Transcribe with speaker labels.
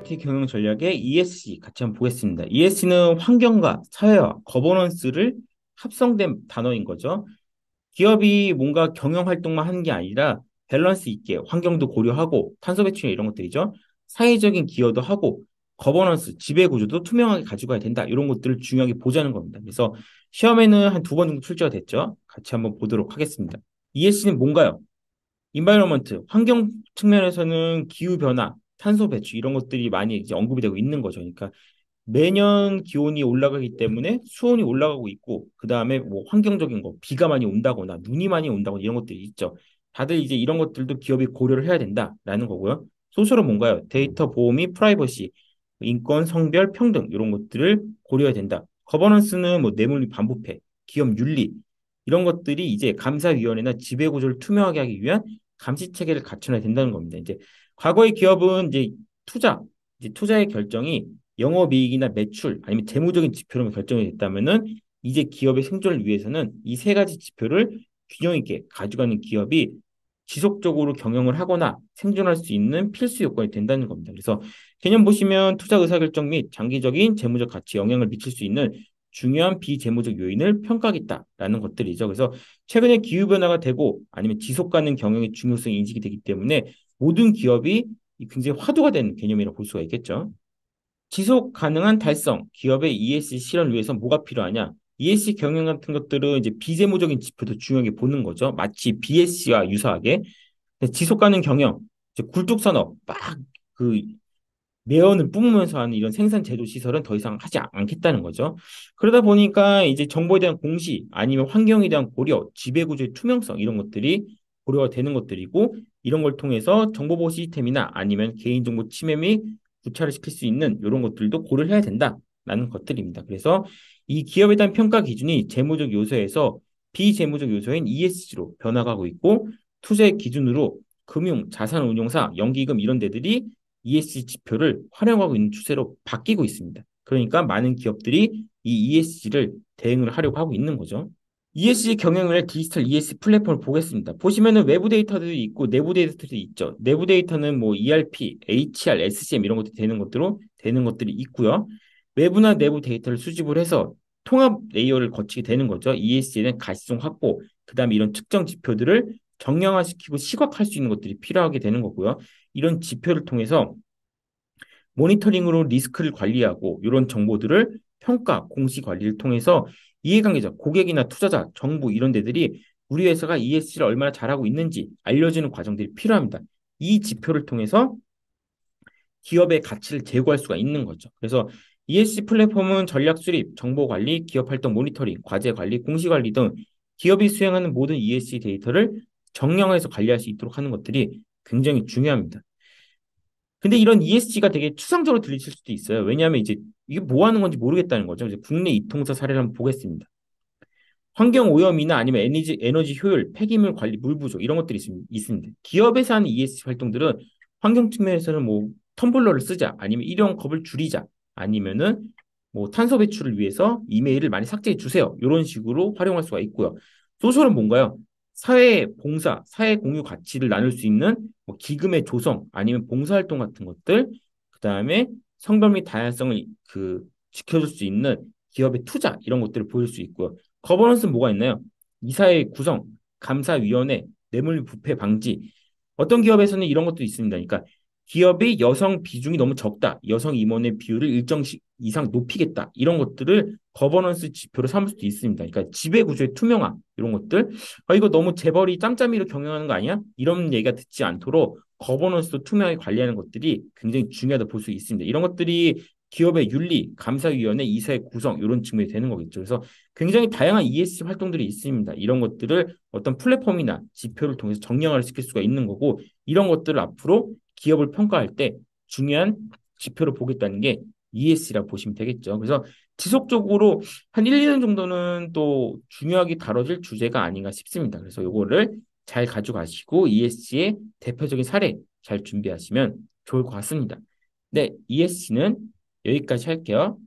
Speaker 1: 경영 전략의 ESG 같이 한번 보겠습니다. ESG는 환경과 사회와 거버넌스를 합성된 단어인 거죠. 기업이 뭔가 경영 활동만 하는 게 아니라 밸런스 있게 환경도 고려하고 탄소 배출 이런 것들이죠. 사회적인 기여도 하고 거버넌스, 지배 구조도 투명하게 가지고 가야 된다. 이런 것들을 중요하게 보자는 겁니다. 그래서 시험에는 한 두 번 정도 출제가 됐죠. 같이 한번 보도록 하겠습니다. ESG는 뭔가요? 인바이러먼트, 환경 측면에서는 기후 변화, 탄소 배출 이런 것들이 많이 이제 언급이 되고 있는 거죠. 그러니까 매년 기온이 올라가기 때문에 수온이 올라가고 있고 그다음에 뭐 환경적인 거 비가 많이 온다거나 눈이 많이 온다거나 이런 것들이 있죠. 다들 이제 이런 것들도 기업이 고려를 해야 된다라는 거고요. 소셜은 뭔가요? 데이터 보호 및 프라이버시, 인권, 성별, 평등 이런 것들을 고려해야 된다. 거버넌스는 뭐 뇌물 및 반부패, 기업 윤리 이런 것들이 이제 감사위원회나 지배구조를 투명하게 하기 위한 감시 체계를 갖춰야 된다는 겁니다. 이제 과거의 기업은 이제 투자의 결정이 영업이익이나 매출 아니면 재무적인 지표로 결정이 됐다면은 이제 기업의 생존을 위해서는 이 세 가지 지표를 균형 있게 가져가는 기업이 지속적으로 경영을 하거나 생존할 수 있는 필수 요건이 된다는 겁니다. 그래서 개념 보시면 투자 의사결정 및 장기적인 재무적 가치에 영향을 미칠 수 있는 중요한 비재무적 요인을 평가하겠다라는 것들이죠. 그래서 최근에 기후변화가 되고 아니면 지속 가능 경영의 중요성이 인식이 되기 때문에 모든 기업이 굉장히 화두가 된 개념이라고 볼 수가 있겠죠. 지속 가능한 달성, 기업의 ESG 실현을 위해서 뭐가 필요하냐? ESG 경영 같은 것들은 이제 비재무적인 지표도 중요하게 보는 거죠. 마치 BSC와 유사하게 지속 가능 경영, 이제 굴뚝 산업 막그 매연을 뿜으면서 하는 이런 생산 제조 시설은 더 이상 하지 않겠다는 거죠. 그러다 보니까 이제 정보에 대한 공시 아니면 환경에 대한 고려, 지배 구조의 투명성 이런 것들이 고려가 되는 것들이고 이런 걸 통해서 정보보호 시스템이나 아니면 개인정보 침해 및 구차를 시킬 수 있는 이런 것들도 고려를 해야 된다라는 것들입니다. 그래서 이 기업에 대한 평가 기준이 재무적 요소에서 비재무적 요소인 ESG로 변화가고 있고 투자의 기준으로 금융, 자산운용사, 연기금 이런 데들이 ESG 지표를 활용하고 있는 추세로 바뀌고 있습니다. 그러니까 많은 기업들이 이 ESG를 대응을 하려고 하고 있는 거죠. ESG 경영을 디지털 ESG 플랫폼을 보겠습니다. 보시면은 외부 데이터도 있고 내부 데이터도 있죠. 내부 데이터는 뭐 ERP, HR, SCM 이런 것들이 되는 것들이 있고요. 외부나 내부 데이터를 수집을 해서 통합 레이어를 거치게 되는 거죠. ESG는 가시성 확보, 그다음에 이런 측정 지표들을 정량화시키고 시각화할 수 있는 것들이 필요하게 되는 거고요. 이런 지표를 통해서 모니터링으로 리스크를 관리하고 이런 정보들을 평가, 공시 관리를 통해서 이해관계자, 고객이나 투자자, 정부 이런 데들이 우리 회사가 ESG를 얼마나 잘하고 있는지 알려주는 과정들이 필요합니다. 이 지표를 통해서 기업의 가치를 제고할 수가 있는 거죠. 그래서 ESG 플랫폼은 전략 수립, 정보 관리, 기업 활동 모니터링, 과제 관리, 공시 관리 등 기업이 수행하는 모든 ESG 데이터를 정량해서 관리할 수 있도록 하는 것들이 굉장히 중요합니다. 근데 이런 ESG가 되게 추상적으로 들리실 수도 있어요. 왜냐하면 이제 이게 뭐 하는 건지 모르겠다는 거죠. 이제 국내 이통사 사례를 한번 보겠습니다. 환경 오염이나 아니면 에너지 효율, 폐기물 관리, 물 부족 이런 것들이 있습니다. 기업에서 하는 ESG 활동들은 환경 측면에서는 뭐 텀블러를 쓰자, 아니면 일회용 컵을 줄이자, 아니면은 뭐 탄소 배출을 위해서 이메일을 많이 삭제해 주세요. 이런 식으로 활용할 수가 있고요. 소셜은 뭔가요? 사회 봉사, 사회 공유 가치를 나눌 수 있는 뭐 기금의 조성, 아니면 봉사활동 같은 것들, 그 다음에 성별 및 다양성을 지켜줄 수 있는 기업의 투자 이런 것들을 보일 수 있고요. 거버넌스는 뭐가 있나요? 이사회 구성, 감사위원회, 뇌물 부패 방지. 어떤 기업에서는 이런 것도 있습니다. 그러니까 기업의 여성 비중이 너무 적다. 여성 임원의 비율을 일정 이상 높이겠다. 이런 것들을 거버넌스 지표로 삼을 수도 있습니다. 그러니까 지배 구조의 투명화 이런 것들. 이거 너무 재벌이 짬짬이로 경영하는 거 아니야? 이런 얘기가 듣지 않도록 거버넌스도 투명하게 관리하는 것들이 굉장히 중요하다 볼 수 있습니다. 이런 것들이 기업의 윤리, 감사위원회, 이사회 구성 이런 측면이 되는 거겠죠. 그래서 굉장히 다양한 ESG 활동들이 있습니다. 이런 것들을 어떤 플랫폼이나 지표를 통해서 정량화를 시킬 수가 있는 거고 이런 것들을 앞으로 기업을 평가할 때 중요한 지표를 보겠다는 게 ESG라고 보시면 되겠죠. 그래서 지속적으로 한 1, 2년 정도는 또 중요하게 다뤄질 주제가 아닌가 싶습니다. 그래서 요거를 잘 가져가시고 ESG의 대표적인 사례 잘 준비하시면 좋을 것 같습니다. 네, ESG는 여기까지 할게요.